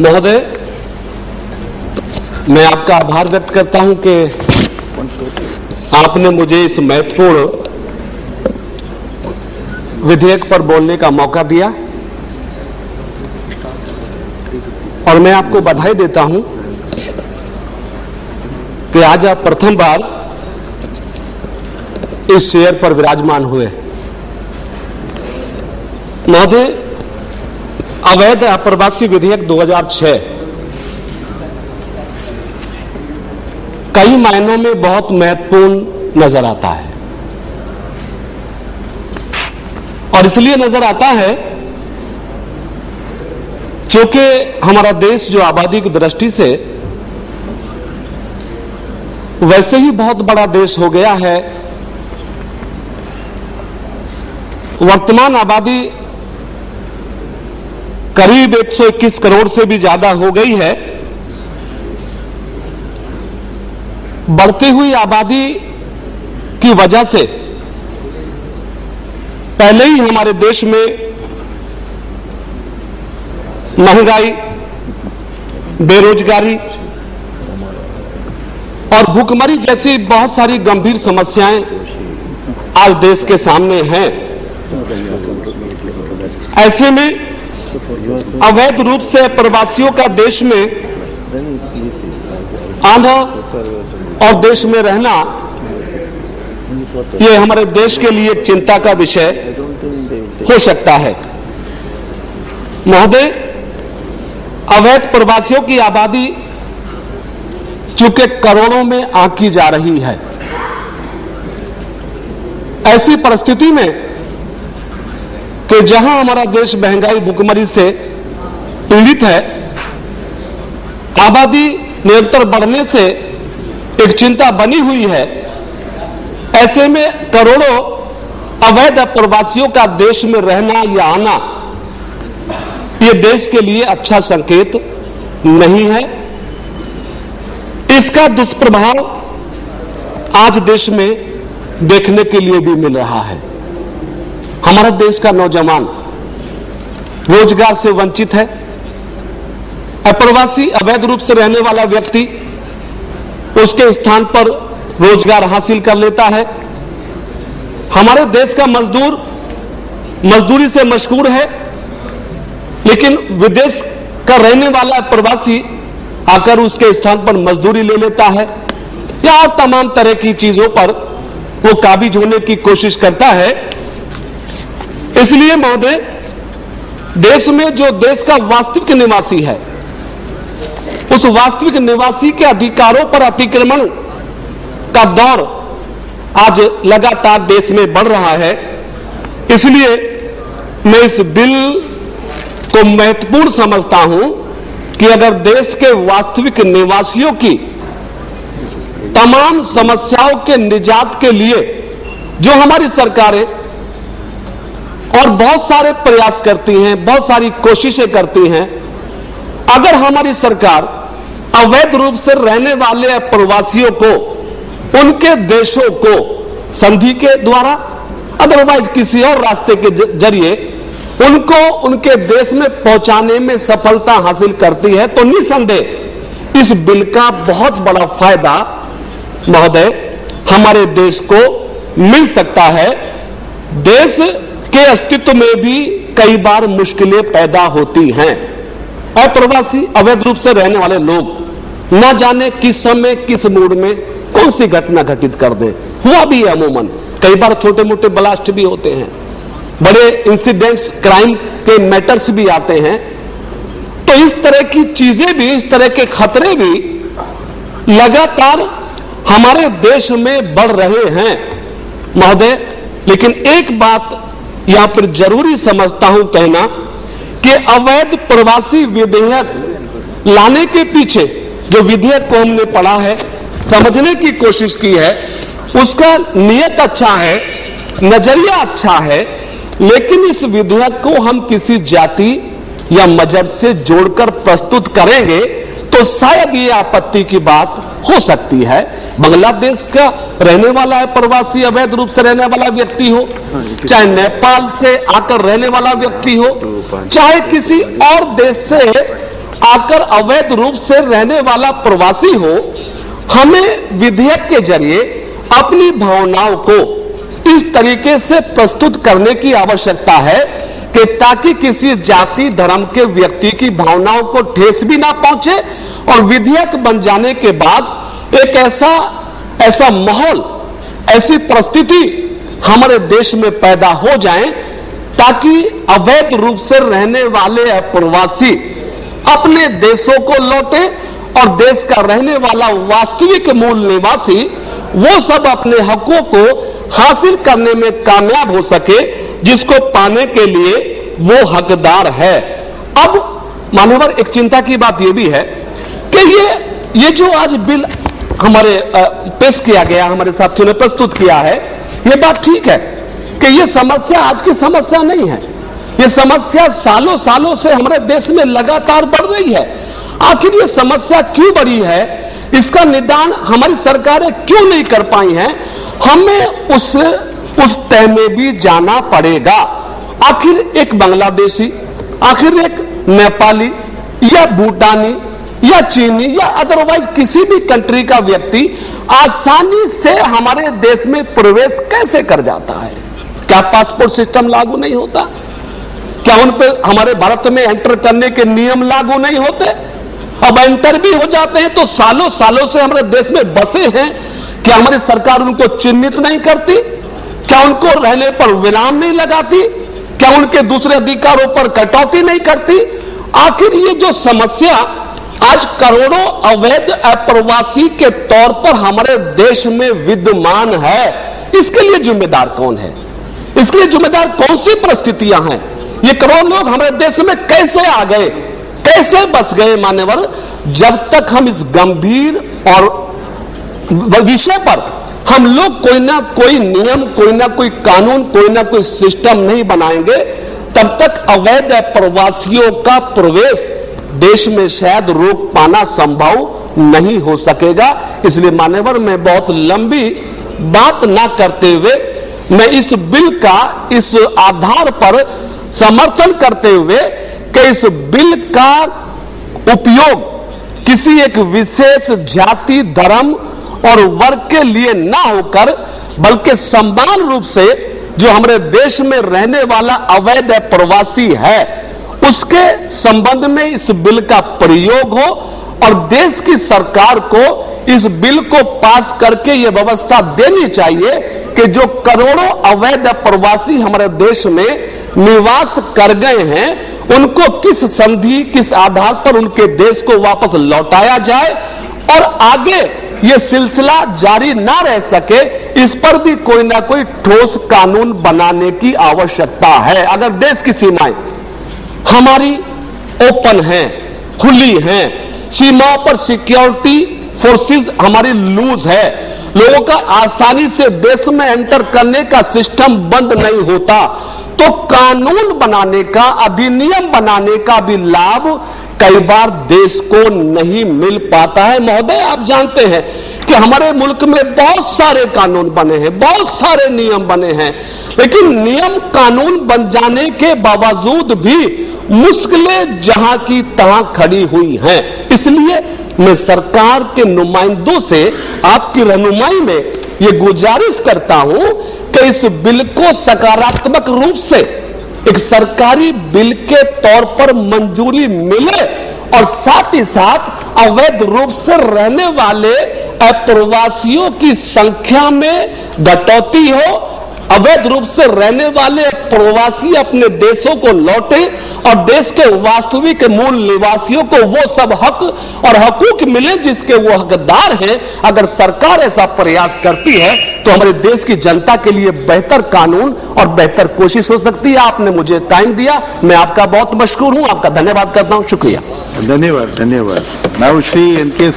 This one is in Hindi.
महोदय, मैं आपका आभार व्यक्त करता हूं कि आपने मुझे इस महत्वपूर्ण विधेयक पर बोलने का मौका दिया और मैं आपको बधाई देता हूं कि आज आप प्रथम बार इस चेयर पर विराजमान हुए। महोदय, अवैध अप्रवासी विधेयक 2006 कई मायनों में बहुत महत्वपूर्ण नजर आता है और इसलिए नजर आता है क्योंकि हमारा देश जो आबादी की दृष्टि से वैसे ही बहुत बड़ा देश हो गया है, वर्तमान आबादी करीब 121 करोड़ से भी ज्यादा हो गई है। बढ़ती हुई आबादी की वजह से पहले ही हमारे देश में महंगाई, बेरोजगारी और भूखमरी जैसी बहुत सारी गंभीर समस्याएं आज देश के सामने हैं। ऐसे में अवैध रूप से प्रवासियों का देश में आना और देश में रहना, यह हमारे देश के लिए चिंता का विषय हो सकता है। महोदय, अवैध प्रवासियों की आबादी चूंकि करोड़ों में आंकी जा रही है, ऐसी परिस्थिति में कि जहां हमारा देश महंगाई, भूखमरी से पीड़ित है, आबादी निरंतर बढ़ने से एक चिंता बनी हुई है। ऐसे में करोड़ों अवैध प्रवासियों का देश में रहना या आना, यह देश के लिए अच्छा संकेत नहीं है। इसका दुष्प्रभाव आज देश में देखने के लिए भी मिल रहा है। हमारा देश का नौजवान रोजगार से वंचित है। अप्रवासी, अवैध रूप से रहने वाला व्यक्ति उसके स्थान पर रोजगार हासिल कर लेता है। हमारे देश का मजदूर मजदूरी से मशहूर है, लेकिन विदेश का रहने वाला प्रवासी आकर उसके स्थान पर मजदूरी ले लेता है या और तमाम तरह की चीजों पर वो काबिज होने की कोशिश करता है। इसलिए महोदय, देश में जो देश का वास्तविक निवासी है, उस वास्तविक निवासी के अधिकारों पर अतिक्रमण का दौर आज लगातार देश में बढ़ रहा है। इसलिए मैं इस बिल को महत्वपूर्ण समझता हूं कि अगर देश के वास्तविक निवासियों की तमाम समस्याओं के निजात के लिए जो हमारी सरकारें और बहुत सारे प्रयास करती हैं, बहुत सारी कोशिशें करती हैं, अगर हमारी सरकार अवैध रूप से रहने वाले प्रवासियों को उनके देशों को संधि के द्वारा, अदरवाइज किसी और रास्ते के जरिए उनको उनके देश में पहुंचाने में सफलता हासिल करती है, तो निसंदेह इस बिल का बहुत बड़ा फायदा महोदय हमारे देश को मिल सकता है। देश के अस्तित्व में भी कई बार मुश्किलें पैदा होती हैं। अप्रवासी, अवैध रूप से रहने वाले लोग न जाने किस समय, किस मूड में कौन सी घटना घटित कर दे। हुआ भी है अमूमन, कई बार छोटे मोटे ब्लास्ट भी होते हैं, बड़े इंसिडेंट्स, क्राइम के मैटर्स भी आते हैं। तो इस तरह की चीजें भी, इस तरह के खतरे भी लगातार हमारे देश में बढ़ रहे हैं महोदय। लेकिन एक बात यहां पर जरूरी समझता हूं कहना कि अवैध प्रवासी विधेयक लाने के पीछे जो विधेयक को हमने पढ़ा है, समझने की कोशिश की है, उसका नियत अच्छा है, नजरिया अच्छा है, लेकिन इस विधेयक को हम किसी जाति या मजहब से जोड़कर प्रस्तुत करेंगे तो शायद ये आपत्ति की बात हो सकती है। बांग्लादेश का रहने वाला है प्रवासी, अवैध रूप से रहने वाला व्यक्ति हो, चाहे नेपाल से आकर रहने वाला व्यक्ति हो, चाहे किसी और देश से आकर अवैध रूप से रहने वाला प्रवासी हो, हमें विधेयक के जरिए अपनी भावनाओं को इस तरीके से प्रस्तुत करने की आवश्यकता है कि ताकि किसी जाति धर्म के व्यक्ति की भावनाओं को ठेस भी ना पहुंचे और विधेयक बन जाने के बाद एक ऐसा माहौल, ऐसी परिस्थिति हमारे देश में पैदा हो जाए ताकि अवैध रूप से रहने वाले प्रवासी अपने देशों को लौटे और देश का रहने वाला वास्तविक मूल निवासी वो सब अपने हकों को हासिल करने में कामयाब हो सके, जिसको पाने के लिए वो हकदार है। अब मान्यवर, एक चिंता की बात यह भी है कि ये जो आज बिल हमारे पेश किया गया, हमारे साथियों ने प्रस्तुत किया है, ये बात ठीक है कि ये समस्या आज की समस्या नहीं है। ये समस्या सालों सालों से हमारे देश में लगातार बढ़ रही है। आखिर ये समस्या क्यों बढ़ी है, इसका निदान हमारी सरकारें क्यों नहीं कर पाई हैं, हमें उस तय में भी जाना पड़ेगा। आखिर एक बांग्लादेशी, आखिर एक नेपाली या भूटानी या चीनी या अदरवाइज किसी भी कंट्री का व्यक्ति आसानी से हमारे देश में प्रवेश कैसे कर जाता है? क्या पासपोर्ट सिस्टम लागू नहीं होता? क्या उन पे हमारे भारत में एंटर करने के नियम लागू नहीं होते? अब एंटर भी हो जाते हैं तो सालों सालों से हमारे देश में बसे हैं, क्या हमारी सरकार उनको चिन्हित नहीं करती? क्या उनको रहने पर विराम नहीं लगाती? क्या उनके दूसरे अधिकारों पर कटौती नहीं करती? आखिर ये जो समस्या आज करोड़ों अवैध अप्रवासी के तौर पर हमारे देश में विद्यमान है, इसके लिए जिम्मेदार कौन है? इसके लिए जिम्मेदार कौन सी परिस्थितियां हैं? ये करोड़ लोग हमारे देश में कैसे आ गए, कैसे बस गए? मान्यवर, जब तक हम इस गंभीर और विषय पर हम लोग कोई ना कोई नियम, कोई ना कोई कानून, कोई ना कोई सिस्टम नहीं बनाएंगे, तब तक अवैध प्रवासियों का प्रवेश देश में शायद रोक पाना संभव नहीं हो सकेगा। इसलिए मान्यवर, मैं बहुत लंबी बात ना करते हुए मैं इस बिल का इस आधार पर समर्थन करते हुए कि इस बिल का उपयोग किसी एक विशेष जाति, धर्म और वर्ग के लिए ना होकर बल्कि समान रूप से जो हमारे देश में रहने वाला अवैध प्रवासी है उसके संबंध में इस बिल का प्रयोग हो और देश की सरकार को इस बिल को पास करके यह व्यवस्था देनी चाहिए कि जो करोड़ों अवैध प्रवासी हमारे देश में निवास कर गए हैं उनको किस संधि, किस आधार पर उनके देश को वापस लौटाया जाए और आगे ये सिलसिला जारी ना रह सके, इस पर भी कोई ना कोई ठोस कानून बनाने की आवश्यकता है। अगर देश की सीमाएं हमारी ओपन हैं, खुली हैं, सीमाओं पर सिक्योरिटी फोर्सेस हमारी लूज है, लोगों का आसानी से देश में एंटर करने का सिस्टम बंद नहीं होता, तो कानून बनाने का, अधिनियम बनाने का भी लाभ कई बार देश को नहीं मिल पाता है। महोदय, आप जानते हैं कि हमारे मुल्क में बहुत सारे कानून बने हैं, बहुत सारे नियम बने हैं, लेकिन नियम कानून बन जाने के बावजूद भी मुश्किलें जहां की तहां खड़ी हुई हैं। इसलिए मैं सरकार के नुमाइंदों से आपकी रहनुमाई में ये गुजारिश करता हूं कि इस बिल को सकारात्मक रूप से एक सरकारी बिल के तौर पर मंजूरी मिले और साथ ही साथ अवैध रूप से रहने वाले अप्रवासियों की संख्या में कटौती हो, अवैध रूप से रहने वाले प्रवासी अपने देशों को लौटे और देश के वास्तविक मूल निवासियों को वो सब हक और हकूक मिले जिसके वो हकदार हैं। अगर सरकार ऐसा प्रयास करती है तो हमारे देश की जनता के लिए बेहतर कानून और बेहतर कोशिश हो सकती है। आपने मुझे टाइम दिया, मैं आपका बहुत मशकूर हूं, आपका धन्यवाद करता हूं। शुक्रिया। धन्यवाद। नाउ श्री एन के